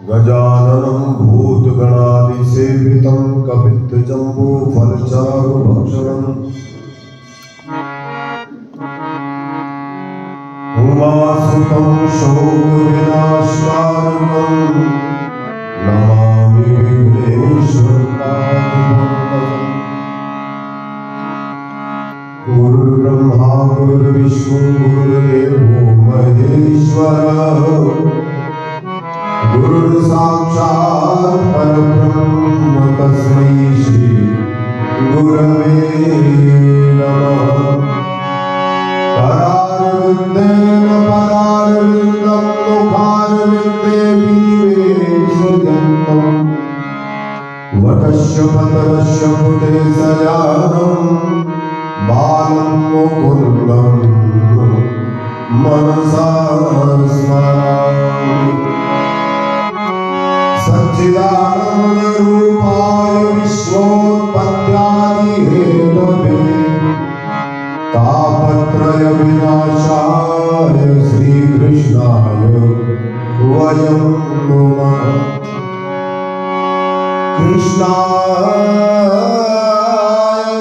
गजाननं भूतगणादिसेवितं कपित्थजम्बूफलचारुभक्षणम् उमासुतं शोकविनाशकारणं नमामि विघ्नेश्वरपादपङ्कजम्। गुरुर्ब्रह्मा गुरुर्विष्णु गुरुर्देवो महेश्वरः गुरुर्साक्षात् परब्रह्म तस्मै श्री गुरवे नमः। करारविन्देन परारविन्दं मुखारविन्दे विनिवेशयन्तम् वटस्य पतरस्य पुटे शयानं बालं मुकुन्दं मनसा स्मरामि। सच्चिदानन्दरूपाय विश्वोत्पत्त्यादिहेतवे तापत्रयविनाशाय श्रीकृष्णाय वयं नमः। कृष्णाय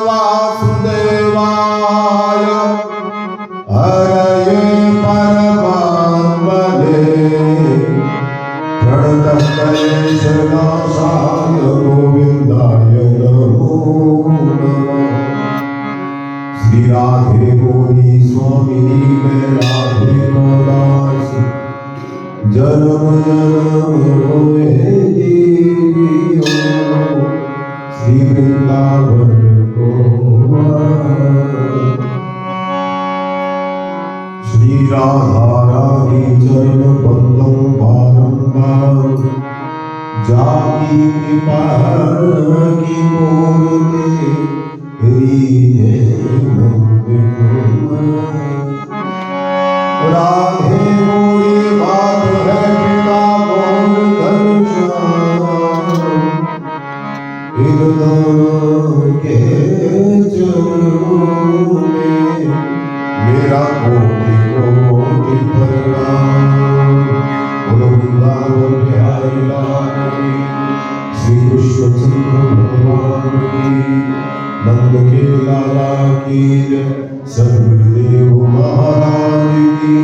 वासुदेवाय हरये परमात्मने प्रणतक्लेशनाशाय गोविन्दाय नमो नमः। श्री राधे गौरी स्वामिनी मैं राधे को दासी जन्म जन्म होए जीवियो श्री वृंदावन को। श्री राधा रानी चरण बंदों बारंबार जाकी कृपा की मूर्ति राधे मोरी बात है पिता मोर घनश्याम इन दोनों के चरणों में मेरा कोटि कोटि प्रणाम। वृंदावन बिहारी लाल की श्री कृष्णचंद्र भगवान की नंद के लाला की सदगुरुदेव महाराज की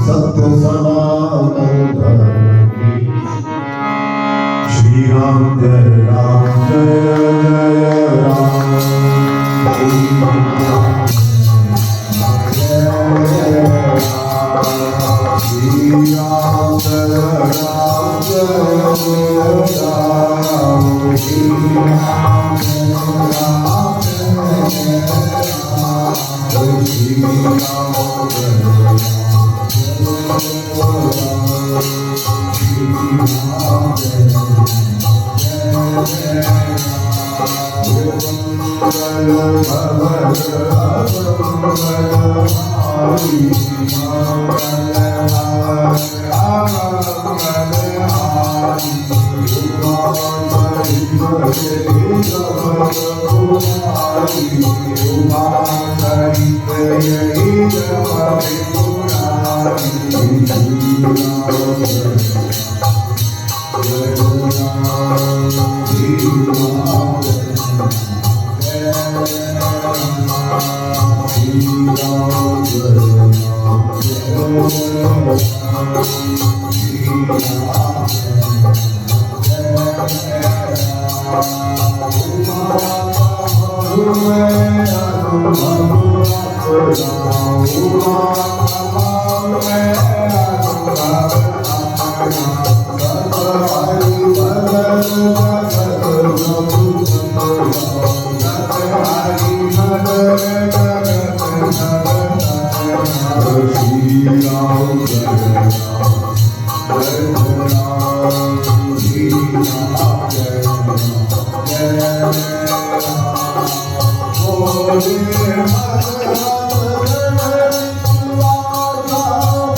सत्य सनातन धर्म की। श्री राम जय राम जय जय राम श्री राम जय राम जय राम श्री राम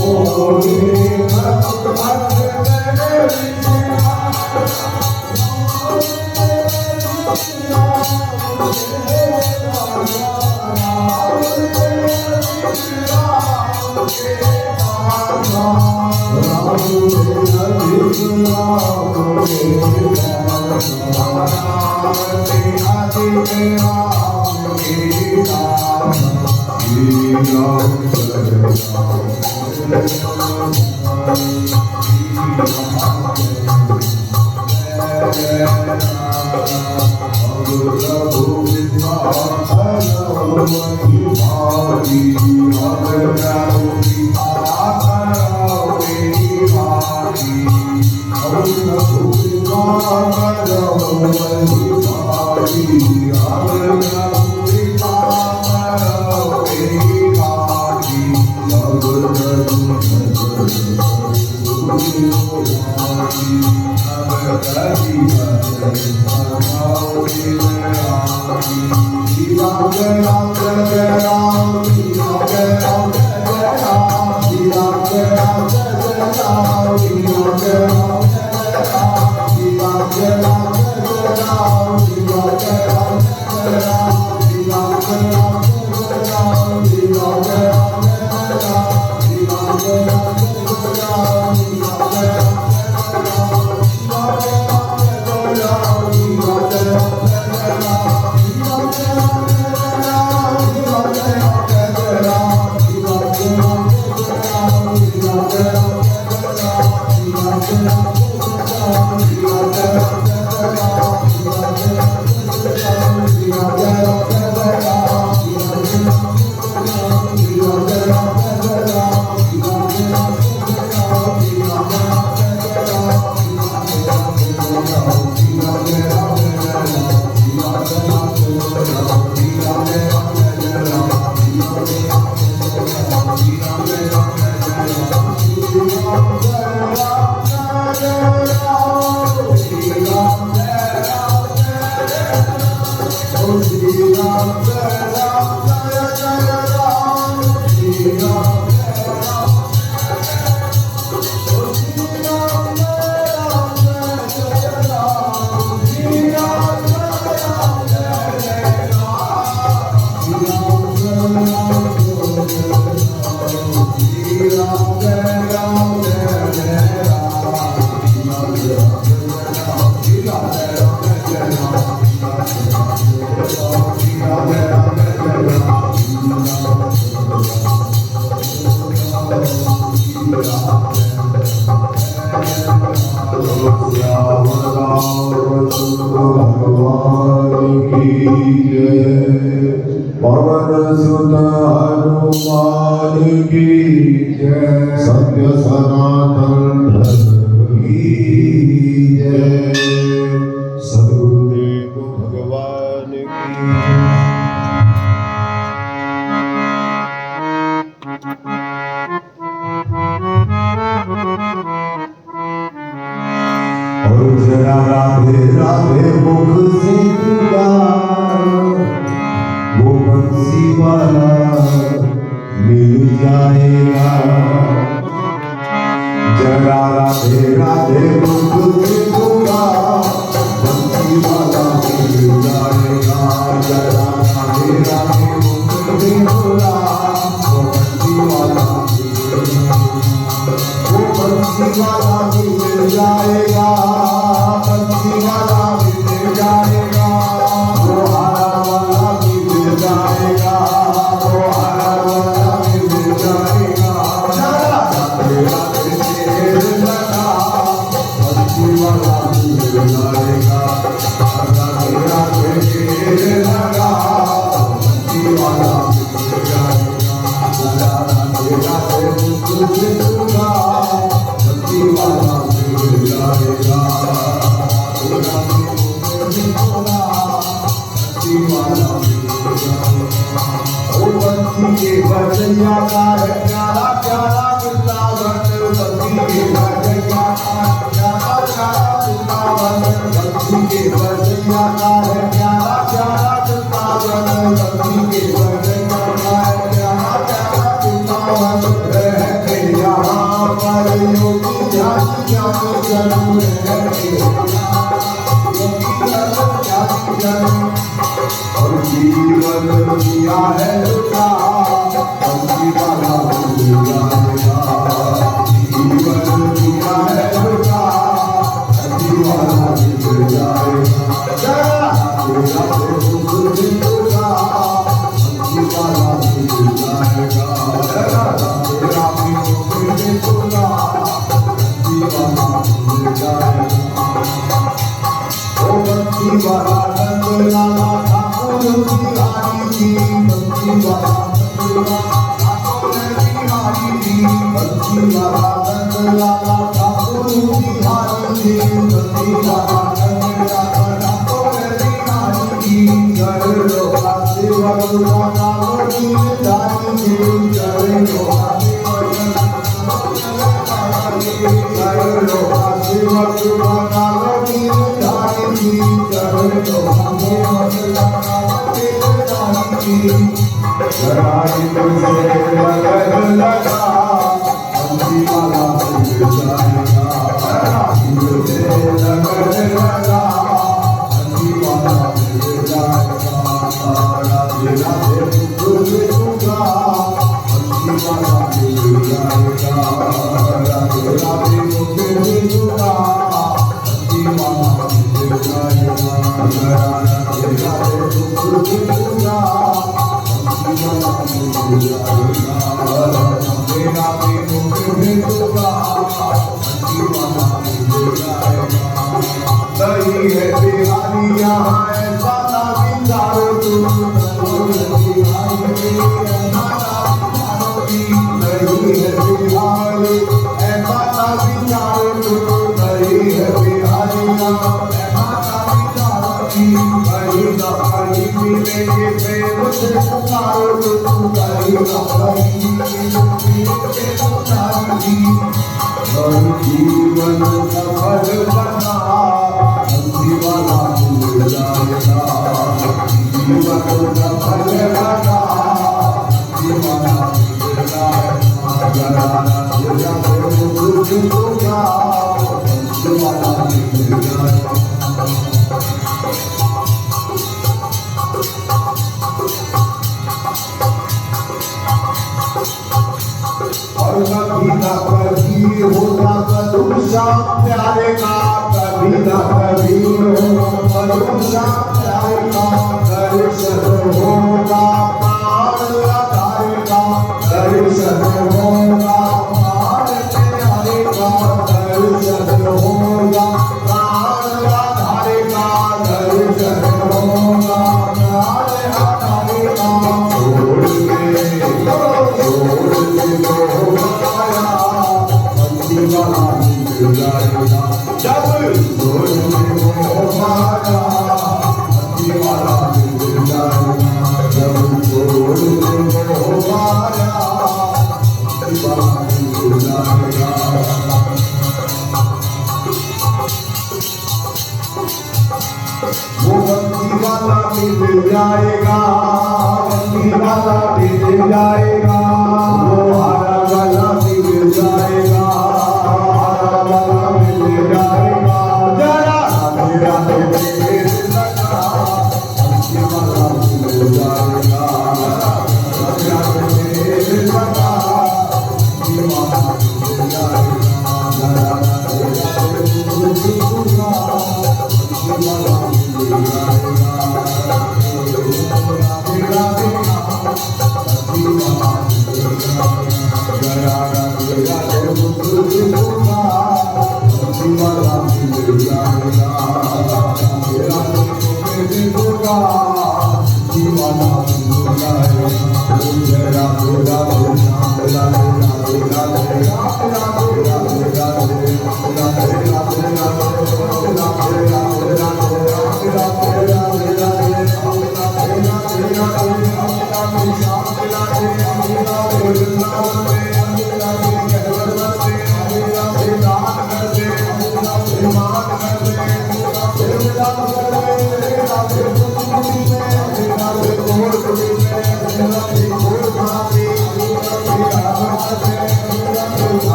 Oh Rah और जीवन दिया है लुटा बंसी वाला भूल जाएगा जीवन दिया है लुटा बंसी वाला भूल जाएगा तेरा दुख दिलगा बंसी वाला भूल जाएगा तेरा भी दुख दिलगा बंसी वाला भूल जाएगा ओ बंसी वाला लाला ठाकुर बिहारी जी बंसी वाला ठाकुर बिहारी जी बंसी वाला लाला ठाकुर बिहारी जी बंसी वाला ठाकुर बिहारी जी कर लो सेवा गुरुना लोगी दानी जी कर लो सेवा गुरुना लोगी दानी जी कर लो शरारी तुझे लगन लगा बंसी वाला भूल जाएगा शरारी तुझे लगन लगा बंसी वाला भूल जाएगा राधे राधे भूल दूंगा बंसी वाला भूल जाएगा राधे राधे भूल दूंगा बंसी वाला भूल जाएगा राधे राधे भूल दूंगा नहीं है बिहारी यहाँ ऐसा ना विचारो तुम नहीं है बिहारी ऐसा ना विचारो तुम नहीं है बिहारी कहीं ना कहीं मिलेंगे प्रेम से पुकारो तुम कहीं ना कहीं मिलेंगे जीवन सफल बना बंसी वाला भूल जाएगा जीवन सफल बना बंसी वाला भूल जाएगा बंसी वाला भूल जाएगा और कभी ना कभी होगा कदूषा प्यारे का कभी ना कभी होगा कदूषा प्यारे का दर्शन होगा प्राण आधार का दर्शन होगा प्राण प्यारे का दर्शन होगा प्राण आधार का दर्शन होगा प्राण आधार का छोड़ के जब छोड़ माया बंसी वाला मिल जाएगा जब छोड़ माया बंसी वाला मिल जाएगा वो बंसी वाला मिल जाएगा बंसी वाला मिल जाएगा वो हरा वाला मिल जाएगा हरा वाला मिल जाएगा जरा मेरा तेरे लगा बंसी वाला मिल जाएगा मेरा तेरे लगा बंसी वाला मिल जाएगा जरा मेरा तेरे लगा बंसी वाला मिल जाएगा मेरा बंसी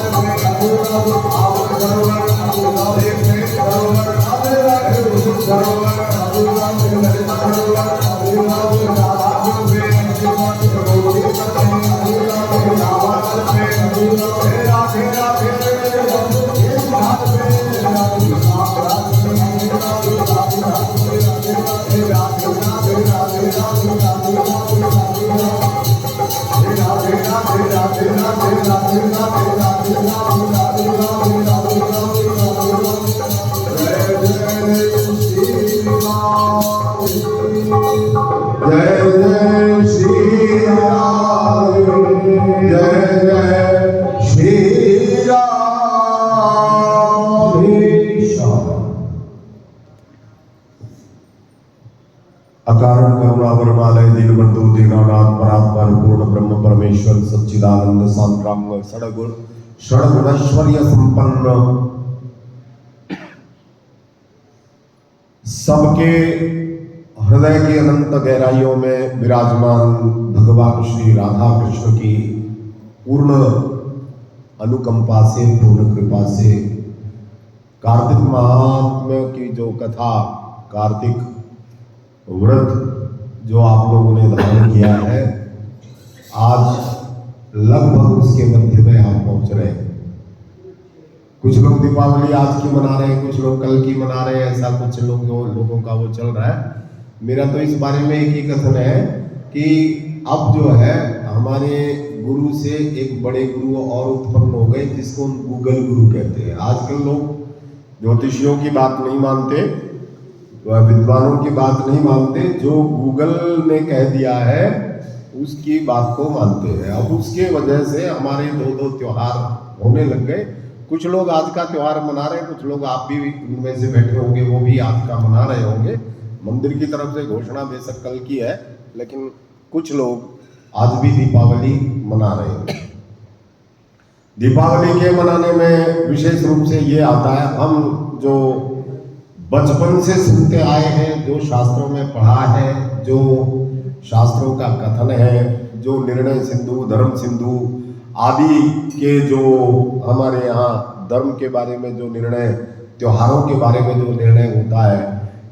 वाला अकारण करुणा वरमालय दीनबंधु दीनानाथ परात्पर पूर्ण ब्रह्म परमेश्वर सच्चिदानंद सांतरांग सड़गुण षड़गुणैश्वर्य संपन्न सबके हृदय की अनंत गहराइयों में विराजमान भगवान श्री राधा कृष्ण की पूर्ण अनुकंपा से, पूर्ण कृपा से कार्तिक महात्म्य की जो कथा, कार्तिक व्रत जो आप लोगों ने धारण किया है, आज लगभग उसके मध्य में आप पहुंच रहे हैं। कुछ लोग दीपावली आज की मना रहे हैं, कुछ लोग कल की मना रहे हैं, ऐसा कुछ लोगों का वो चल रहा है। मेरा तो इस बारे में एक ही कथन है कि अब जो है हमारे गुरु से एक बड़े गुरु और उत्पन्न हो गए, जिसको हम गूगल गुरु कहते हैं। आजकल लोग ज्योतिषियों की बात नहीं मानते, विद्वानों की बात नहीं मानते, जो गूगल ने कह दिया है उसकी बात को मानते हैं। अब उसके वजह से हमारे दो त्योहार होने लग गए। कुछ लोग आज का त्योहार मना रहे हैं, कुछ लोग आप भी उनमें से बैठे होंगे, वो भी आज का मना रहे होंगे। मंदिर की तरफ से घोषणा बेशक कल की है, लेकिन कुछ लोग आज भी दीपावली मना रहे हैं। दीपावली के मनाने में विशेष रूप से ये आता है, हम जो बचपन से सुनते आए हैं, जो शास्त्रों में पढ़ा है, जो शास्त्रों का कथन है, जो निर्णय सिंधु, धर्म सिंधु आदि के जो हमारे यहाँ धर्म के बारे में जो निर्णय, त्योहारों के बारे में जो निर्णय होता है,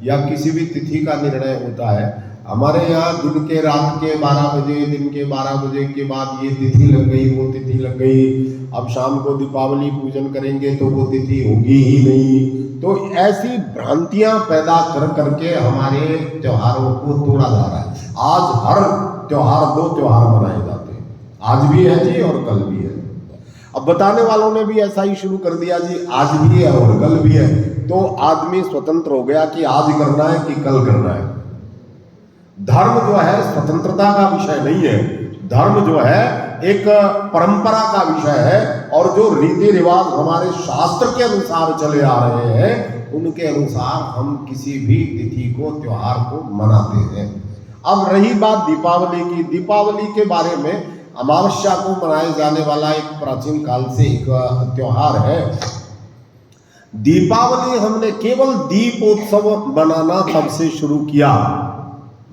या किसी भी तिथि का निर्णय होता है, हमारे यहाँ दिन के रात के 12 बजे, दिन के 12 बजे के बाद ये तिथि लग गई, वो तिथि लग गई, अब शाम को दीपावली पूजन करेंगे तो वो तिथि होगी ही नहीं। तो ऐसी भ्रांतियां पैदा कर करके हमारे त्योहारों को तोड़ा जा रहा है। आज हर त्योहार 2 त्योहार मनाए जाते हैं, आज भी है जी और कल भी है। अब बताने वालों ने भी ऐसा ही शुरू कर दिया जी, आज भी है और कल भी है। तो आदमी स्वतंत्र हो गया कि आज करना है कि कल करना है। धर्म जो है स्वतंत्रता का विषय नहीं है, धर्म जो है एक परंपरा का विषय है, और जो रीति रिवाज हमारे शास्त्र के अनुसार चले आ रहे हैं, उनके अनुसार हम किसी भी तिथि को, त्योहार को मनाते हैं। अब रही बात दीपावली की, दीपावली के बारे में, अमावस्या को मनाए जाने वाला एक प्राचीन काल से एक त्योहार है। दीपावली हमने केवल दीपोत्सव बनाना तब से शुरू किया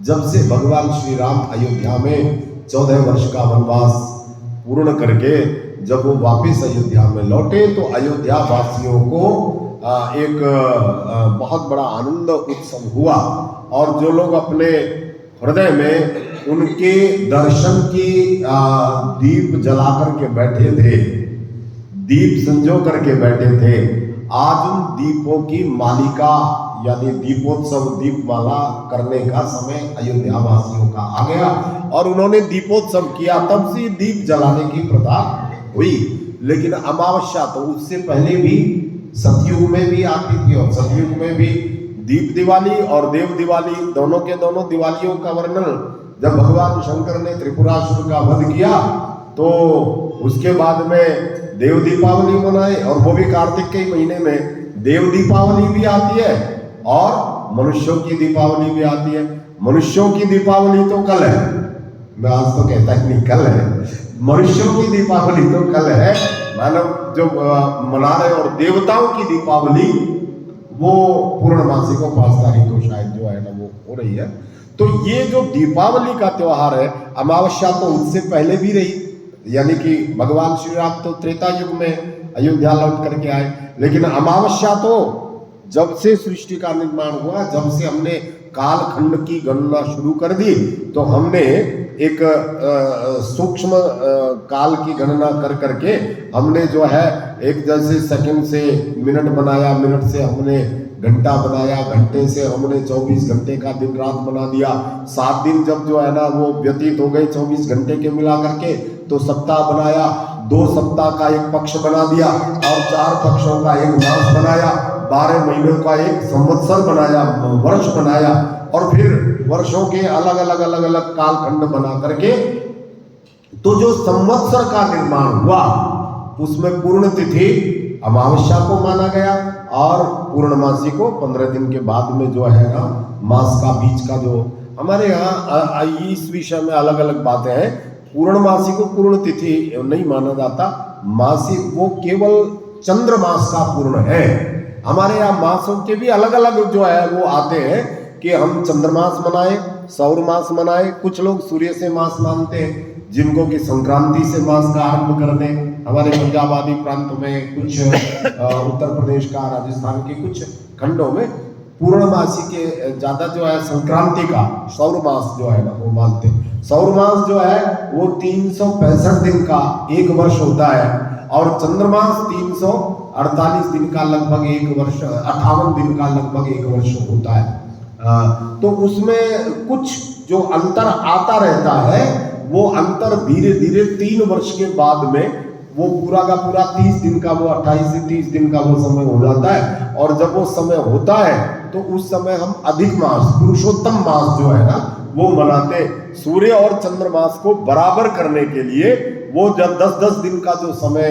जब से भगवान श्री राम अयोध्या में 14 वर्ष का वनवास पूर्ण करके जब वो वापस अयोध्या में लौटे, तो अयोध्या वासियों को एक बहुत बड़ा आनंद उत्सव हुआ, और जो लोग अपने हृदय में उनके दर्शन की दीप जला करके बैठे थे, दीप संजो करके बैठे थे, आज उन दीपों की मालिका यानी दीपोत्सव, दीपमाला करने का समय अयोध्या वासियों का आ गया, और उन्होंने दीपोत्सव किया। तब से दीप जलाने की प्रथा हुई। लेकिन अमावस्या तो उससे पहले भी सतयुग में भी आती थी, और सतयुग में भी दीप दिवाली और देव दिवाली, दोनों के दोनों दिवालियों का वर्णन जब भगवान शंकर ने त्रिपुरासुर का वध किया, तो उसके बाद में देव दीपावली मनाए, और वो भी कार्तिक के महीने में देव दीपावली भी आती है और मनुष्यों की दीपावली भी आती है। मनुष्यों की दीपावली तो कल है, मैं आज तो कहता नहीं कल है, मनुष्यों की दीपावली तो कल है, मानव जो मना रहे, और देवताओं की दीपावली वो पूर्णमासी को 5 तारीख को शायद जो है ना वो हो रही है। तो ये जो दीपावली का त्योहार है, अमावस्या तो उससे पहले भी रही, यानी कि भगवान श्री राम तो त्रेता युग में अयोध्या लौट करके आए। लेकिन अमावस्या तो जब से सृष्टि का निर्माण हुआ, जब से हमने कालखंड की गणना शुरू कर दी, तो हमने एक सूक्ष्म काल की गणना कर करके हमने जो है एक जैसे सेकंड से मिनट बनाया, मिनट से हमने घंटा बनाया, घंटे से हमने 24 घंटे का दिन रात बना दिया। 7 दिन जब जो है ना वो व्यतीत हो गए 24 घंटे के मिला करके, तो सप्ताह बनाया, 2 सप्ताह का एक पक्ष बना दिया और 4 पक्षों का एक मास बनाया, 12 महीनों का एक संवत्सर बनाया, वर्ष बनाया, और फिर वर्षों के अलग अलग कालखंड बना करके तो जो संवत्सर का निर्माण हुआ उसमें पूर्ण तिथि अमावस्या को माना गया और पूर्णमासी को 15 दिन के बाद में जो है ना मास का बीच का जो हमारे यहाँ इस विषय में अलग अलग बातें हैं। पूर्णमासी को पूर्ण तिथि नहीं माना जाता, मासी वो केवल चंद्रमास का पूर्ण है। हमारे यहाँ मासों के भी अलग अलग जो है वो आते हैं कि हम चंद्रमास मनाएं, सौर मास मनाएं, कुछ लोग सूर्य से मास मानते हैं, जिनको कि संक्रांति से मास का आरंभ कर दें। हमारे पंजाब आदि प्रांत में, कुछ उत्तर प्रदेश का, राजस्थान के कुछ खंडों में पूर्णमासी के ज्यादा जो है संक्रांति का सौर मास जो है ना वो मानते हैं। सौर मास जो है वो 365 दिन का एक वर्ष होता है और चंद्रमास 348 दिन का लगभग एक वर्ष, 58 दिन का लगभग एक वर्ष होता है। तो उसमें कुछ जो अंतर आता रहता है, वो अंतर धीरे धीरे 3 वर्ष के बाद में वो पूरा का पूरा 30 दिन का, वो 28 से 30 दिन का वो समय हो जाता है। और जब वो समय होता है तो उस समय हम अधिक मास, पुरुषोत्तम मास जो है ना वो मनाते। सूर्य और चंद्रमास को बराबर करने के लिए वो जब 10-10 दिन का जो समय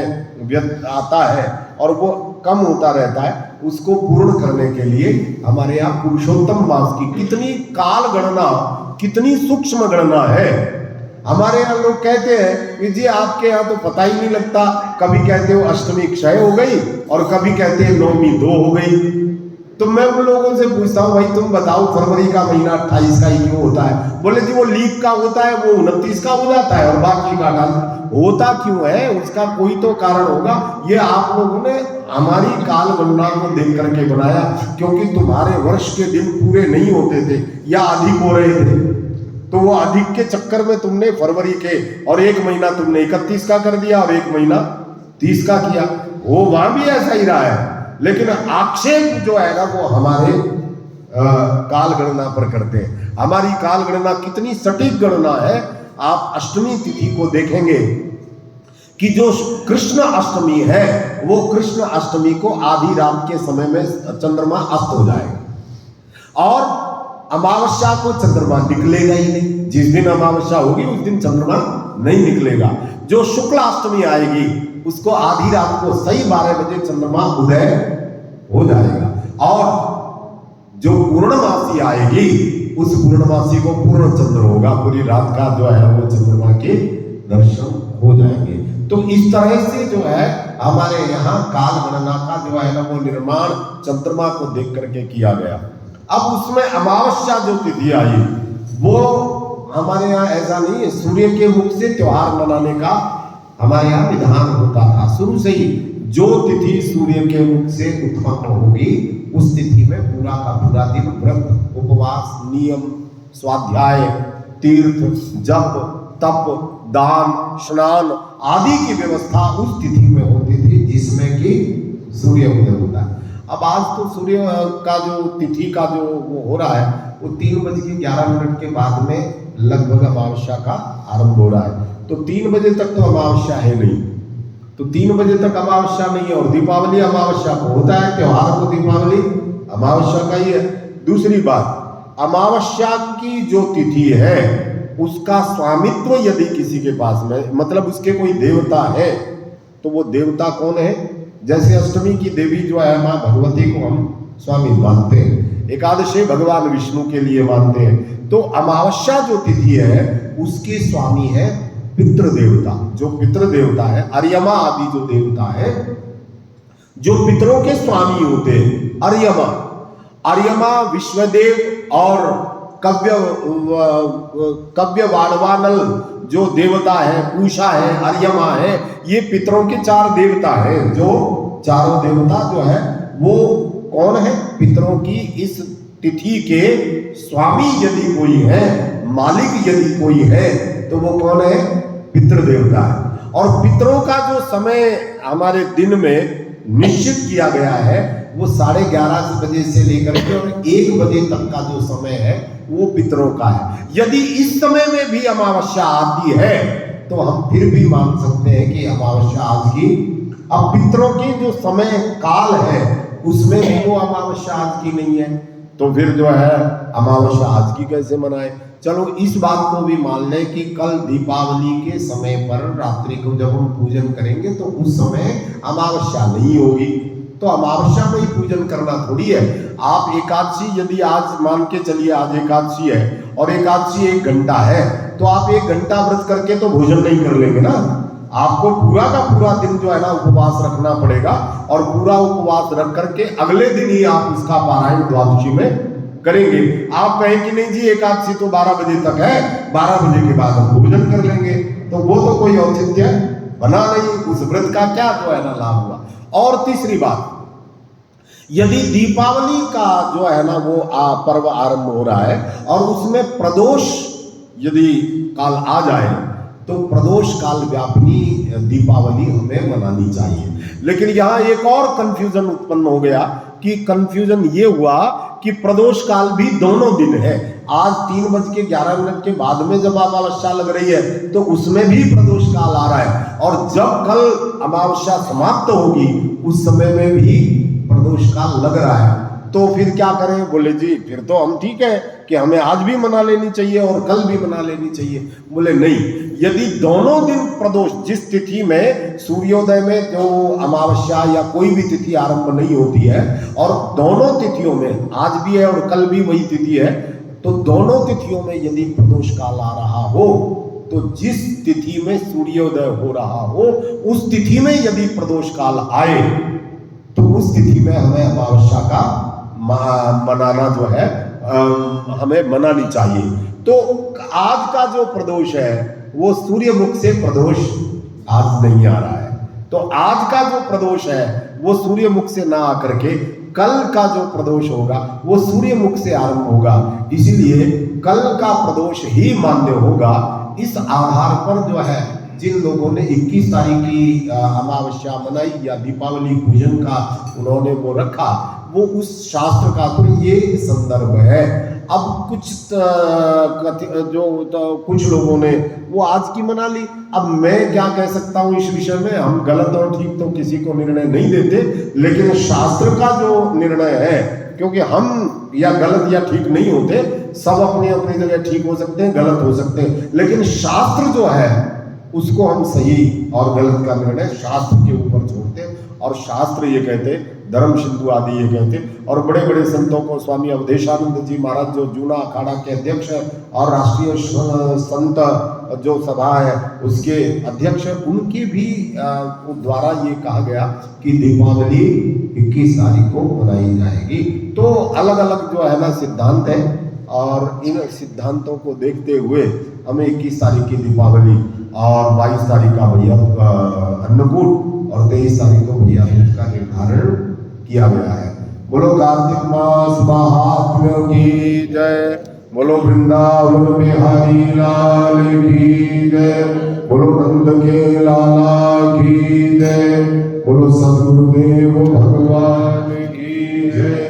आता है और वो कम होता रहता है, उसको पूर्ण करने के लिए हमारे यहाँ पुरुषोत्तम मास की कितनी काल गणना, कितनी सूक्ष्म गणना है। हमारे यहाँ लोग कहते हैं कि जी आपके यहाँ तो पता ही नहीं लगता, कभी कहते हो अष्टमी क्षय हो गई और कभी कहते हैं नवमी 2 हो गई। तो मैं उन लोगों से पूछता हूँ भाई तुम बताओ फरवरी का महीना 28 का ही क्यों होता है? बोले जी वो लीप का होता है, वो 29 का हो जाता है और बाकी का 28 होता क्यों है? उसका कोई तो कारण होगा। ये आप लोगों ने हमारी काल गणना को देख करके बनाया, क्योंकि तुम्हारे वर्ष के दिन पूरे नहीं होते थे या अधिक हो रहे थे, तो वो अधिक के चक्कर में तुमने फरवरी के और एक महीना तुमने 31 का कर दिया और एक महीना 30 का किया। वो वहां भी ऐसा ही रहा है, लेकिन आक्षेप जो है ना वो हमारे काल गणना पर करते हैं। हमारी काल गणना कितनी सटीक गणना है। आप अष्टमी तिथि को देखेंगे कि जो कृष्ण अष्टमी है, वो कृष्ण अष्टमी को आधी रात के समय में चंद्रमा अस्त हो जाएगा और अमावस्या को चंद्रमा निकलेगा ही नहीं। जिस दिन अमावस्या होगी उस दिन चंद्रमा नहीं निकलेगा। जो शुक्ल अष्टमी आएगी उसको आधी रात को सही 12 बजे चंद्रमा उदय हो जाएगा और जो पूर्णमासी आएगी उस पूर्णमासी को पूर्ण चंद्र होगा, पूरी रात का जो है वो चंद्रमा के दर्शन हो जाएंगे। तो इस तरह से जो है हमारे यहाँ काल गणना का जो है ना वो निर्माण चंद्रमा को देख करके किया गया। अब उसमें अमावस्या जो तिथि आई वो हमारे यहाँ ऐसा नहीं है, सूर्य के मुख से त्योहार मनाने का हमारे यहाँ विधान होता था शुरू से ही। जो तिथि सूर्य के मुख से उत्पन्न होगी उस तिथि में पूरा का पूरा दिन व्रत, उपवास, नियम, स्वाध्याय, तीर्थ, जप, तप, दान, स्नान आदि की व्यवस्था उस तिथि में होती थी जिसमें कि सूर्य उदय होता है। अब आज तो सूर्य का जो तिथि का जो वो हो रहा है वो 3:11 के बाद में लगभग अमावस्या का आरंभ हो रहा है। तो 3 बजे तक तो अमावस्या है नहीं, तो 3 बजे तक अमावस्या नहीं है और दीपावली अमावस्या को होता है, त्योहार को दीपावली अमावस्या का ही है। दूसरी बात, अमावस्या की जो तिथि है उसका स्वामित्व यदि किसी के पास में, मतलब उसके कोई देवता है, तो वो देवता कौन है? जैसे अष्टमी की देवी जो है माँ भगवती को हम स्वामी मानते हैं, एकादशी भगवान विष्णु के लिए मानते हैं। तो अमावस्या जो तिथि है उसके स्वामी है पितृ देवता। जो पितृ देवता है, अर्यमा आदि जो देवता है जो पितरों के स्वामी होते हैं, अर्यमा, विश्वदेव और कव्य वाणवानल जो देवता है, पूषा है, अर्यमा है, ये पितरों के 4 देवता हैं। जो चारों देवता जो है वो कौन है? पितरों की इस तिथि के स्वामी यदि कोई है, मालिक यदि कोई है, तो वो कौन है? पितृ देवता है। और पितरों का जो समय हमारे दिन में निश्चित किया गया है वो 11:30 बजे से लेकर के और 1 बजे तक का जो समय है वो पितरों का है। यदि इस समय में भी अमावस्या आती है तो हम फिर भी मान सकते हैं कि अमावस्या आज की। अब पितरों की जो समय काल है उसमें भी वो अमावस्या आज की नहीं है, तो फिर जो है अमावस्या आज की कैसे मनाए? चलो इस बात को भी मान लें कि कल दीपावली के समय पर रात्रि को जब हम पूजन करेंगे तो उस समय अमावस्या नहीं होगी, तो अमावस्या में ही पूजन करना थोड़ी है। आप एकादशी यदि आज मान के चलिए, आज एकादशी है और एकादशी 1 घंटा है, तो आप 1 घंटा व्रत करके तो भोजन नहीं कर लेंगे ना। आपको पूरा का पूरा दिन जो है ना उपवास रखना पड़ेगा और पूरा उपवास रख करके अगले दिन ही आप उसका पारायण द्वादशी में करेंगे। आप कहें कि नहीं जी एकादशी तो 12 बजे तक है, 12 बजे के बाद हम भोजन कर लेंगे, तो वो तो कोई औचित्य बना नहीं, उस व्रत का क्या जो है ना लाभ हुआ। और तीसरी बात, यदि दीपावली का जो है ना वो पर्व आरंभ हो रहा है और उसमें प्रदोष यदि काल आ जाए तो प्रदोष काल व्यापिनी दीपावली हमें मनानी चाहिए। लेकिन यहाँ एक और कंफ्यूजन उत्पन्न हो गया कि कंफ्यूजन ये हुआ कि प्रदोष काल भी दोनों दिन है। आज 3:11 के बाद में जब अमावस्या लग रही है तो उसमें भी प्रदोष काल आ रहा है, और जब कल अमावस्या समाप्त होगी उस समय में भी प्रदोष काल लग रहा है। तो फिर क्या करें? बोले जी फिर तो हम ठीक है कि हमें आज भी मना लेनी चाहिए और कल भी मना लेनी चाहिए। बोले नहीं, यदि दोनों दिन प्रदोष, जिस तिथि में सूर्योदय में जो अमावस्या या कोई भी तिथि आरंभ नहीं होती है और दोनों तिथियों में आज भी है और कल भी वही तिथि है, तो दोनों तिथियों में यदि प्रदोष काल आ रहा हो तो जिस तिथि में सूर्योदय हो रहा हो उस तिथि में यदि प्रदोष काल आए तो उस तिथि में हमें अमावस्या का मनाना जो है हमें मनानी चाहिए। तो आज का जो प्रदोष है वो सूर्य मुख से प्रदोष आज नहीं आ रहा है, तो आज का जो प्रदोष है वो सूर्य मुख से ना आकर के कल का जो प्रदोष होगा वो सूर्य मुख से आरंभ होगा, इसलिए कल का प्रदोष ही मान्य होगा। इस आधार पर जो है जिन लोगों ने 21 तारीख की अमावस्या मनाई या दीपावली पूजन का उन्होंने वो रखा, वो उस शास्त्र का तो ये संदर्भ है। अब कुछ लोगों ने वो आज की मना ली। अब मैं क्या कह सकता हूँ इस विषय में? हम गलत और ठीक तो किसी को निर्णय नहीं देते, लेकिन शास्त्र का जो निर्णय है, क्योंकि हम या गलत या ठीक नहीं होते, सब अपनी अपनी जगह ठीक हो सकते हैं, गलत हो सकते हैं, लेकिन शास्त्र जो है उसको हम सही और गलत का निर्णय शास्त्र के ऊपर छोड़ते हैं। और शास्त्र ये कहते, धर्म सिंधु आदि ये कहते, और बड़े बड़े संतों को स्वामी अवधेशानंद जी महाराज जो जूना अखाड़ा के अध्यक्ष है और राष्ट्रीय संत जो सभा है उसके अध्यक्ष, उनके भी द्वारा ये कहा गया कि दीपावली 21 तारीख को मनाई जाएगी। तो अलग अलग जो है ना सिद्धांत है, और इन सिद्धांतों को देखते हुए हमें 21 तारीख की दीपावली और 22 तारीख का भैया अन्नकूट और 23 तारीख को भैया का निर्धारण किया गया है। बोलो कार्तिक मास महात्म्यों की जय, बोलो वृंदावन बिहारी लाल की जय, बोलो नंद के लाला की जय, बोलो सदगुरुदेव भगवान की जय।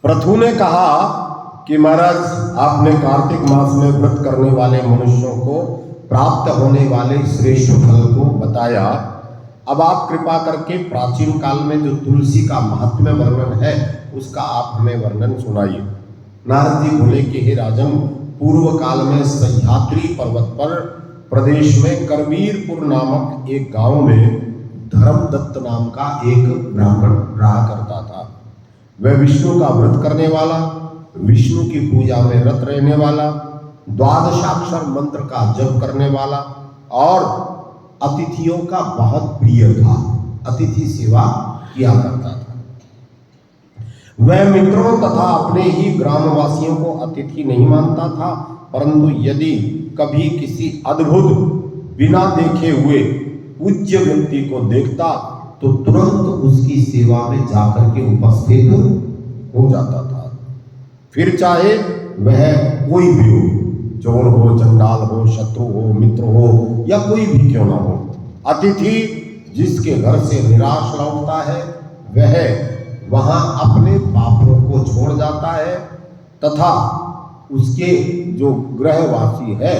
प्रथु ने कहा कि महाराज आपने कार्तिक मास में व्रत करने वाले मनुष्यों को प्राप्त होने वाले श्रेष्ठ फल को बताया। अब आप कृपा करके प्राचीन काल में जो तुलसी का महात्म्य वर्णन है उसका आप हमें वर्णन सुनाइए। नारद जी बोले कि हे राजन, पूर्व काल में सह्याद्री पर्वत पर प्रदेश में करवीरपुर नामक एक गांव में धर्मदत्त नाम का एक ब्राह्मण रहा करता था। वह विष्णु का व्रत करने वाला, विष्णु की पूजा में रत रहने वाला, द्वादशाक्षर मंत्र का जप करने वाला और अतिथियों का बहुत प्रिय था। अतिथि सेवा किया करता था। वह मित्रों तथा अपने ही ग्रामवासियों को अतिथि नहीं मानता था, परंतु यदि कभी किसी अद्भुत बिना देखे हुए पूज्य व्यक्ति को देखता तो तुरंत उसकी सेवा में जाकर के उपस्थित हो जाता था। फिर चाहे वह कोई भी हो, चोर हो, चंडाल हो, शत्रु हो, मित्र हो या कोई भी क्यों ना हो, अतिथि जिसके घर से निराश लौटता है वह वहां अपने पापों को छोड़ जाता है तथा उसके जो गृहवासी है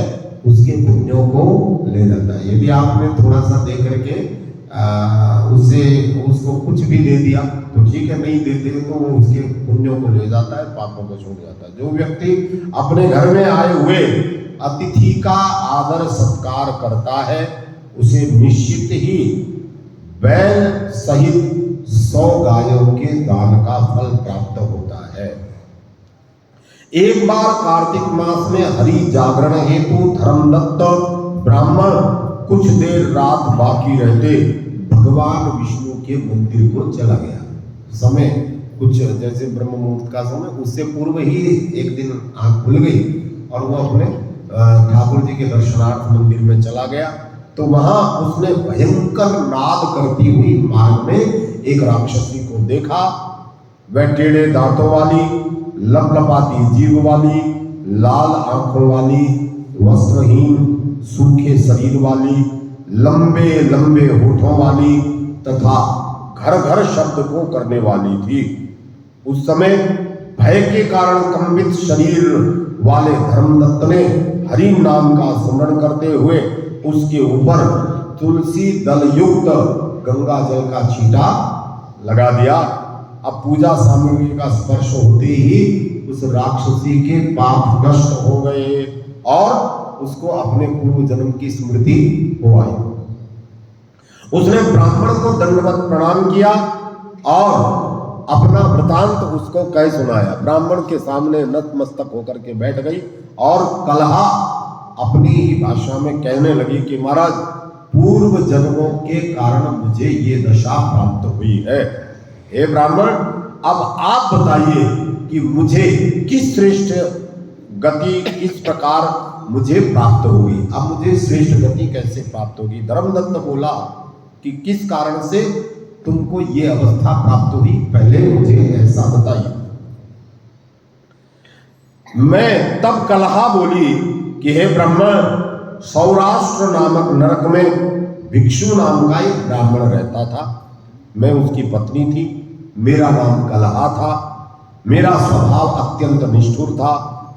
उसके पुण्यों को ले जाता है। यदि आपने थोड़ा सा दे करके उसको कुछ भी दे दिया तो ठीक है, नहीं देते तो वो उसके पुण्यों को ले जाता है, पापों को छोड़ जाता है। जो व्यक्ति अपने घर में आए हुए अतिथि का आदर सत्कार करता है उसे निश्चित ही बैल सहित 100 गायों के दान का फल प्राप्त होता है। एक बार कार्तिक मास में हरि जागरण हेतु धर्मदत्त ब्राह्मण कुछ देर रात बाकी रहते भगवान विष्णु के मंदिर को चला गया। समय कुछ जैसे ब्रह्म मुहूर्त का समय, उससे पूर्व ही एक दिन आंख खुल गई और वो अपने ठाकुर जी के दर्शनार्थ मंदिर में चला गया। तो वहां उसने भयंकर नाद करती हुई मार्ग में एक राक्षसी को देखा। वह टेढ़े दांतों वाली, लपलपाती जीभ वाली, लाल आंखों वाली, वस्त्रहीन सूखे शरीर वाली, लंबे लंबे होठों वाली तथा घर घर शब्द को करने वाली थी। उस समय भय के कारण कंपित शरीर वाले धर्मदत्त ने हरि नाम का स्मरण करते हुए उसके ऊपर तुलसी दल युक्त गंगा जल का छींटा लगा दिया। अब पूजा सामग्री का स्पर्श होते ही उस राक्षसी के पाप नष्ट हो गए और उसको अपने पूर्व जन्म की स्मृति हो आई। उसने ब्राह्मण को दंडवत प्रणाम किया और अपना वृतांत उसको कह सुनाया। ब्राह्मण के सामने नतमस्तक होकर के बैठ गई और कलहा अपनी ही भाषा में कहने लगी कि महाराज, पूर्व जन्मों के कारण मुझे ये दशा प्राप्त हुई है। हे ब्राह्मण, अब आप बताइए कि मुझे किस श्रेष्ठ गति किस प्रकार मुझे प्राप्त होगी। अब मुझे श्रेष्ठ गति कैसे प्राप्त होगी? धर्मदत्त बोला कि किस कारण से तुमको ये अवस्था प्राप्त हुई, पहले मुझे ऐसा बताइए। मैं तब कलहा बोली कि हे ब्राह्मण, सौराष्ट्र नामक नरक में भिक्षु नाम का एक ब्राह्मण रहता था। मैं उसकी पत्नी थी। मेरा नाम कलहा था। मेरा स्वभाव अत्यंत निष्ठुर था।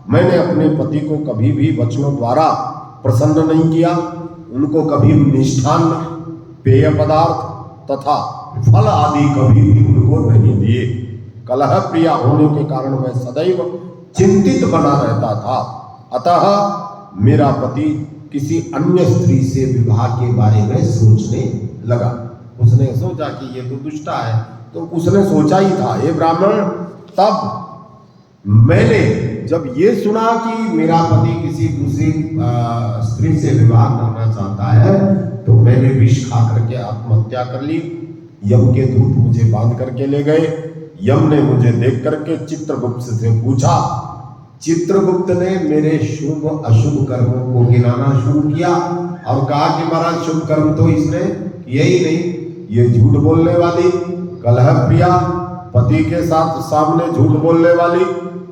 मैंने अपने पति को कभी भी वचनों द्वारा प्रसन्न नहीं किया। उनको कभी मिष्ठान्न, पेय पदार्थ तथा फल आदि कभी भी उनको नहीं दिए। कलह प्रिया होने के कारण मैं सदैव चिंतित बना रहता था। अतः मेरा पति किसी अन्य स्त्री से विवाह के बारे में सोचने लगा। उसने सोचा कि ये तो दुष्टा है, तो उसने सोचा ही था। हे ब्राह्मण, तब मैंने जब ये सुना कि मेरा पति किसी दूसरी स्त्री से विवाह करना चाहता है, तो मैंने विष खा करके आत्महत्या कर ली। यम के दूत मुझे बांध करके ले गए। यम ने मुझे देख करके चित्रगुप्त से पूछा। चित्रगुप्त ने मेरे शुभ अशुभ कर्मों को गिनाना शुरू किया और कहा कि महाराज, शुभ कर्म तो इसने यही नहीं, ये झूठ बोलने वाली, कलह प्रिया, पति के साथ सामने झूठ बोलने वाली,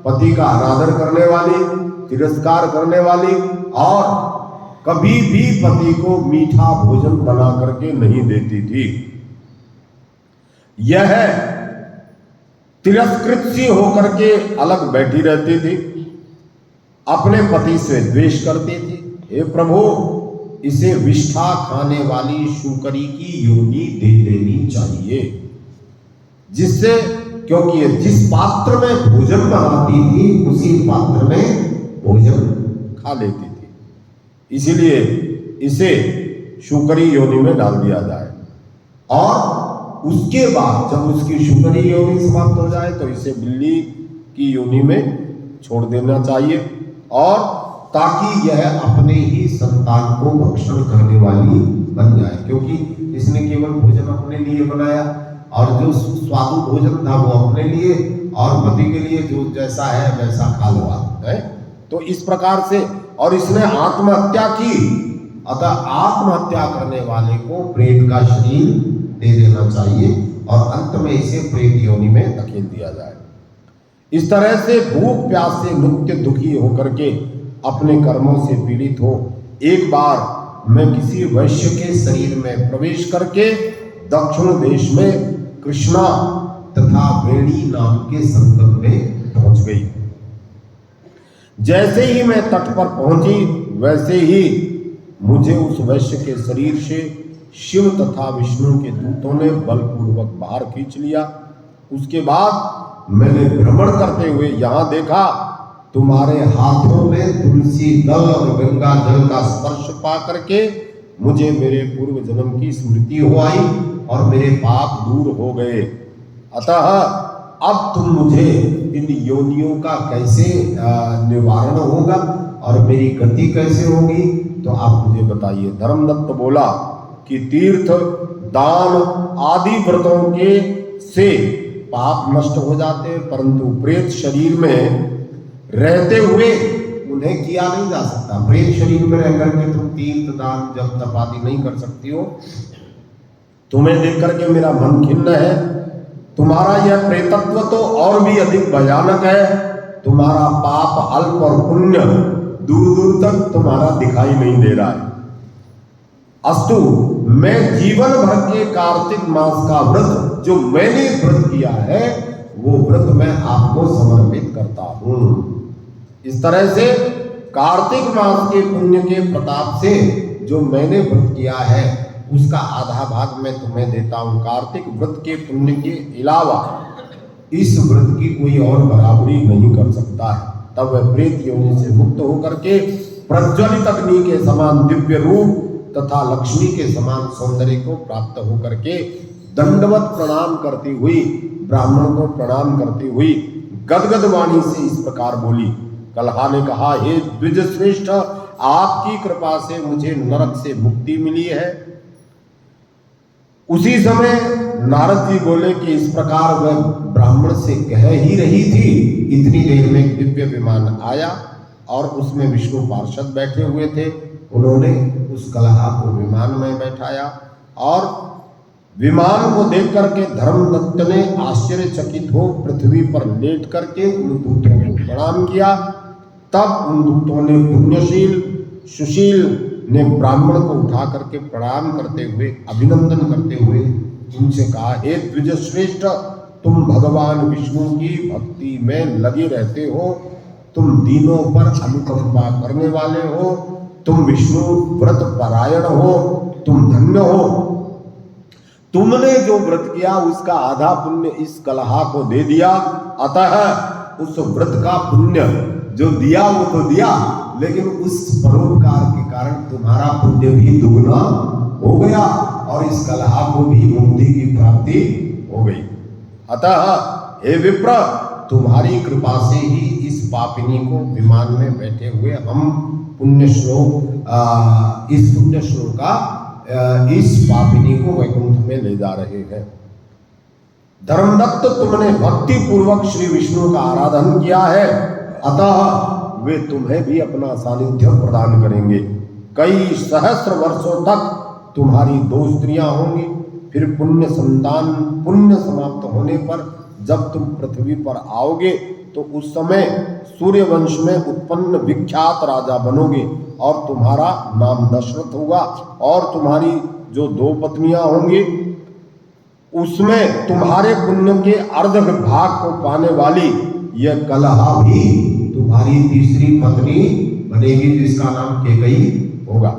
पति का अनादर करने वाली, तिरस्कार करने वाली और कभी भी पति को मीठा भोजन बना करके नहीं देती थी। यह तिरस्कृत सी होकर के अलग बैठी रहती थी, अपने पति से द्वेष करती थी। हे प्रभु, इसे विष्ठा खाने वाली शूकरी की योनि दे देनी चाहिए, जिससे, क्योंकि ये जिस पात्र में भोजन बनाती थी उसी पात्र में भोजन खा लेती थी, इसीलिए इसे शूकरी योनि में डाल दिया जाए। और उसके बाद जब उसकी शुक्री योनि समाप्त हो जाए तो इसे बिल्ली की योनि में छोड़ देना चाहिए, और ताकि यह अपने ही संतान को भक्षण करने वाली बन जाए, क्योंकि इसने केवल भोजन अपने लिए बनाया और जो स्वादु भोजन था वो अपने लिए और पति के लिए जो जैसा है वैसा खा लो है। तो इस प्रकार से और इसने आत्महत्या की। अतः आत्महत्या करने वाले को प्रेत का शरीर दे देना चाहिए और अंत में इसे प्रेत योनि में धकेल दिया जाए। इस तरह से भूख प्यास से नित्य दुखी होकर के अपने कर्मों से पीड़ित हो, एक बार मैं किसी वैश्य के शरीर में प्रवेश करके दक्षिण देश में कृष्णा तथा वेणी नाम के संगम में पहुंच गई। जैसे ही मैं तट पर पहुंची वैसे ही मुझे उस वैश्य के शरीर से शिव तथा विष्णु के दूतों ने बलपूर्वक बाहर खींच लिया। उसके बाद मैंने भ्रमण करते हुए यहाँ देखा, तुम्हारे हाथों में तुलसी दल और गंगा जल का स्पर्श पा करके मुझे मेरे पूर्व जन्म की स्मृति हो आई और मेरे पाप दूर हो गए। अतः अब तुम मुझे इन योनियों का कैसे निवारण होगा और मेरी गति कैसे होगी, तो आप मुझे बताइए। धर्मदत्त बोला कि तीर्थ दान आदि व्रतों के से पाप नष्ट हो जाते हैं, परंतु प्रेत शरीर में रहते हुए उन्हें किया नहीं जा सकता। प्रेत शरीर में रह करके तुम तीर्थ दान जप तप आदि नहीं कर सकती हो। तुम्हें देख करके मेरा मन खिन्न है। तुम्हारा यह प्रेतत्व तो और भी अधिक भयानक है। तुम्हारा पाप अल्प और पुण्य दूर दूर तक तुम्हारा दिखाई नहीं दे रहा है। अस्तु, मैं जीवन भर के कार्तिक मास का व्रत जो मैंने व्रत किया है वो व्रत मैं आपको समर्पित करता हूं। इस तरह से कार्तिक मास के पुण्य के प्रताप से जो मैंने व्रत किया है उसका आधा भाग मैं तुम्हें देता हूं। कार्तिक व्रत के पुण्य के अलावा इस व्रत की कोई और बराबरी नहीं कर सकता है। तब वह प्रेत योनि से मुक्त होकर के प्रज्वलित अग्नि के समान दिव्य रूप तथा लक्ष्मी के समान सौंदर्य को प्राप्त होकर के दंडवत प्रणाम करती हुई, ब्राह्मण को प्रणाम करती हुई गदगद वाणी से इस प्रकार बोली। कलहा ने कहा, हे द्विज श्रेष्ठ, आपकी कृपा से मुझे नरक से मुक्ति मिली है। उसी समय नारद जी बोले कि इस प्रकार वह ब्राह्मण से कह ही रही थी, इतनी देर में एक दिव्य विमान आया और उसमें विष्णु पार्षद बैठे हुए थे। उन्होंने उस कलहा को विमान में बैठाया और विमान को देख करके धर्मदत्त ने आश्चर्यचकित हो पृथ्वी पर लेट करके उन दूतों को प्रणाम किया। तब उन दूतों ने पुण्यशील सुशील ने ब्राह्मण को उठा करके प्रणाम करते हुए अभिनंदन करते हुए उनसे कहा, हे द्विज श्रेष्ठ, तुम भगवान विष्णु की भक्ति में लगे रहते हो, तुम दीनों पर अनुकंपा करने वाले हो, तुम विष्णु व्रत परायण हो, तुम धन्य हो। तुमने जो व्रत किया उसका आधा पुण्य इस कलहा को दे दिया। अतः उस व्रत का पुण्य जो दिया वो तो दिया, लेकिन उस परोपकार के कारण तुम्हारा पुण्य भी दुगना हो गया और इस कलहा को भी मुक्ति की प्राप्ति हो गई। अतः हे विप्र, तुम्हारी कृपा से ही इस पापिनी को विमान में बैठे हुए हम पुण्य श्लोक इस पापिनी को वैकुंठ में ले जा रहे हैं। धर्मदत्त, तुमने भक्ति पूर्वक श्री विष्णु का आराधन किया है, अतः वे तुम्हें भी अपना सानिध्य प्रदान करेंगे। कई सहस्र वर्षों तक तुम्हारी 2 स्त्रियां होंगी। फिर पुण्य समाप्त होने पर जब तुम पृथ्वी पर आओगे तो उस समय सूर्यवंश में उत्पन्न विख्यात राजा बनोगे और तुम्हारा नाम दशरथ होगा और तुम्हारी जो 2 पत्नियां होंगी उसमें तुम्हारे पुण्य के अर्ध भाग को पाने वाली यह कलहा भी तुम्हारी तीसरी पत्नी बनेगी, जिसका नाम केकई होगा।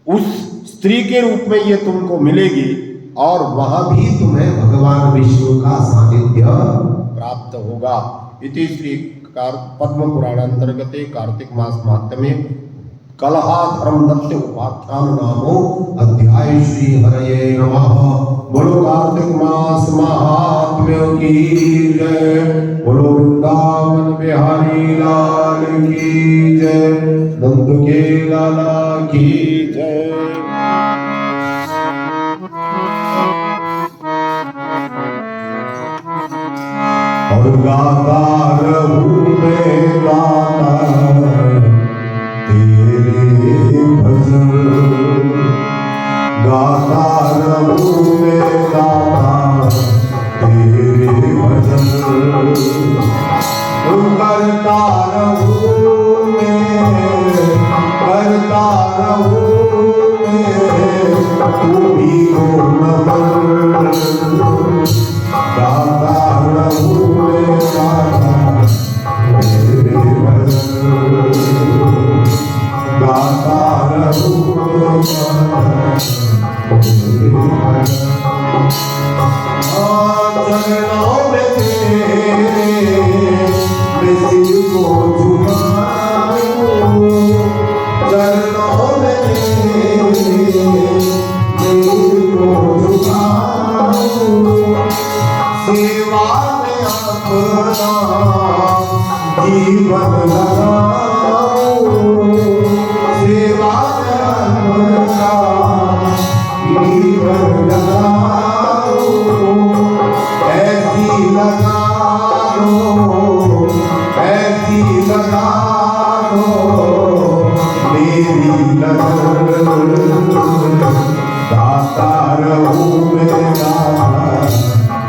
उस स्त्री के रूप में ये तुमको मिलेगी और वहां भी तुम्हें भगवान विष्णु का सानिध्य प्राप्त होगा। इति श्री पद्म पुराण अंतर्गते कार्तिक मास महात्म्ये कलहा धर्मदत्त उपाख्यान नामो अध्याय। श्री हरये नमः। बोलो कार्तिक मास महात्म्य की जय। बोलो वृंदावन बिहारी लाल की जय। नंद के लाला की जय। और गाता रहूं मैं गाता गाता रहूं मैं गाता तेरे भजन, करता रहूं मैं, करता रहूं मैं, तू भी हो नमन, गाता रहूं मैं गाता तेरे भजन, गाता रहूं मैं गाता तेरे भजन। चरणों में तेरे मैं सिर को झुकाऊं, चरणों में तेरे मैं सिर को झुकाऊं, सेवा में अपना जीवन लगाऊं, सेवा में अपना जीवन लगाऊं, ऐसी लगा दो, ऐसी लगा दो मेरी लगन, गाता रहूं मैं गाता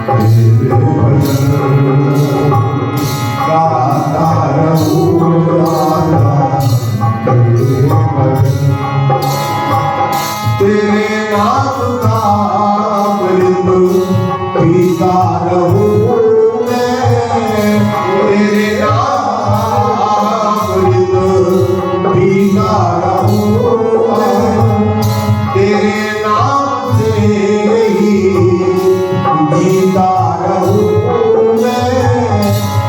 तेरे भजन, गाता रहूं गाता तेरे भजन, तेरे नाम का अमृत पीता रहूं मैं, तेरे नाम का अमृत पीता रहूं मैं, तेरे नाम से ही जीता रहूं मैं,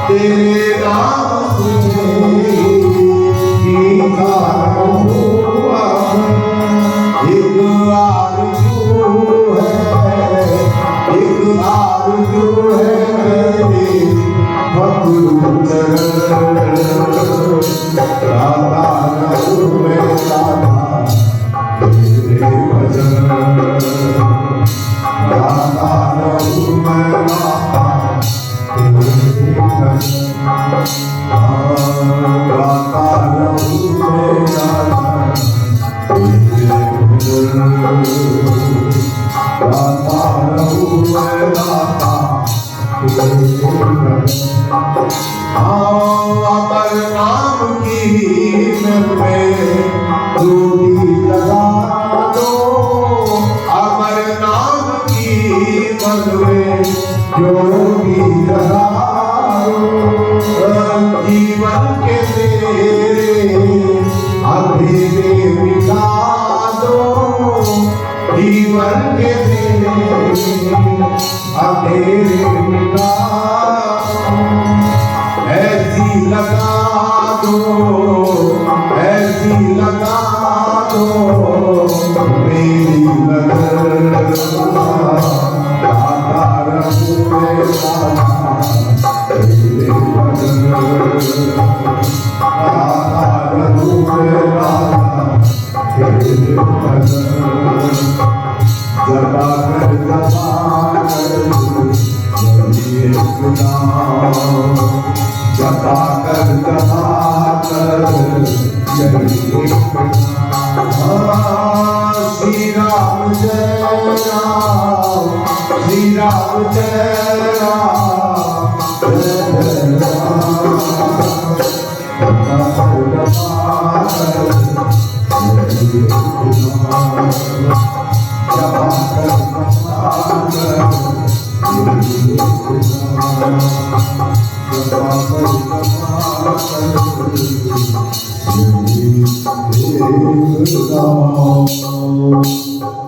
तेरे नाम से ही जीता रहूं। एक आरज़ू है, एक आरज़ू है मेरी पकड़ू चरण, गाता रहूं मैं गाता तेरे भजन, गाता रहूं मैं गाता तेरे भजन, गाता रहूं मैं गाता तेरे भजन, गाता रहूं मैं गाता तेरे भजन। अमर नाम की में ज्योति जगा दो, अमर नाम की मन में ज्योति जगा दो, जीवन के तेरे अंधेरे मिटा दो, जीवन के तेरे अंधेरे मिटा दो, ऐसी लगा दो, ऐसी लगा दो मेरी लगन, गाता रहूं मैं गाता तेरे भजन, गाता रहूं मैं गाता तेरे भजन, जपा कर एक नाम, जपा कर एक नाम, श्री राम जय राम, श्री राम जय राम, जय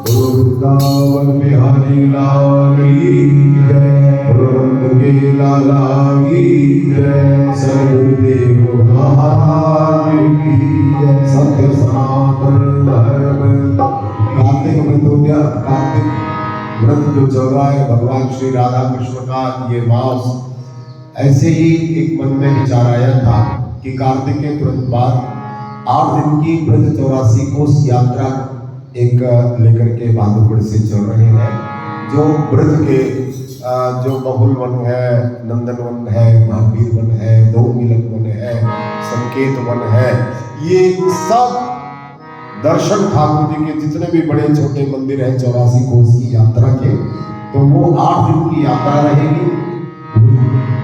वृंदावन बिहारी लाल की जय, वृंद लाला की जय, सदगुरुदेव महाराज की जय, सत्य सनातन धर्म। कार्तिक व्रत हो गया, कार्तिक व्रत जो चल रहा है भगवान श्री राधा कृष्ण का ये मास, ऐसे ही एक मन में विचार आया था कि कार्तिक के तुरंत बाद 8 दिन की ब्रज 84 कोस यात्रा एक लेकर के बांधवगढ़ से चल रहे हैं। जो ब्रज के जो बहुल वन है, नंदन वन है, महावीर वन है, दो मिलन वन है, संकेत वन है, ये सब दर्शन ठाकुर जी के जितने भी बड़े छोटे मंदिर हैं 84 कोस की यात्रा के, तो वो 8 दिन की यात्रा रहेगी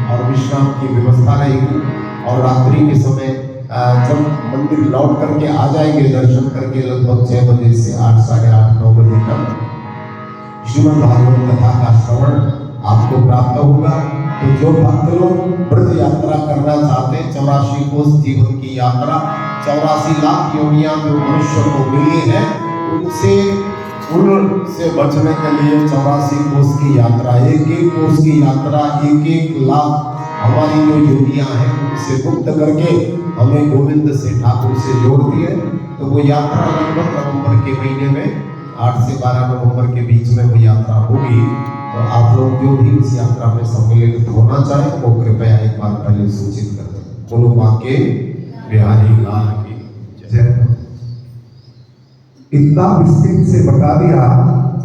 और विश्राम की व्यवस्था रहेगी। और रात्रि के समय जब मंदिर लौट करके आ जाएंगे दर्शन करके लगभग 6 बजे से 8, साढ़े 8, 9 बजे तक श्रीमद् भागवत कथा का श्रवण आपको प्राप्त होगा। तो जो भक्त लोग व्रत यात्रा करना चाहते हैं, 84 कोस जीवन की यात्रा, 84 लाख योनियां जो मनुष्य को मिली है, उनसे बचने के लिए 84 कोस की यात्रा, एक कोस की यात्रा 1 लाख हमारी जो योनियां हैं उनसे मुक्त करके हमें गोविंद से ठाकुर से जोड़ती है। तो वो यात्रा लगभग नवंबर के महीने में 8 से 12 नवंबर के बीच में वो यात्रा होगी। तो आप लोग जो भी इस यात्रा में सम्मिलित होना चाहें वो कृपया एक बार पहले सूचित कर दें। बोलो बाके बिहारी लाल की जय। इतना विस्तृत से बता दिया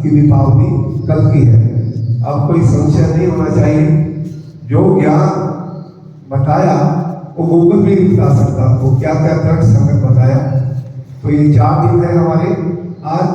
कि दीपावली कल की है। अब कोई संशय नहीं होना चाहिए। जो ज्ञान बताया वो गूगल भी नहीं बता सकता, वो क्या क्या तर्क संगत बताया। तो ये 4 दिन है हमारे। आज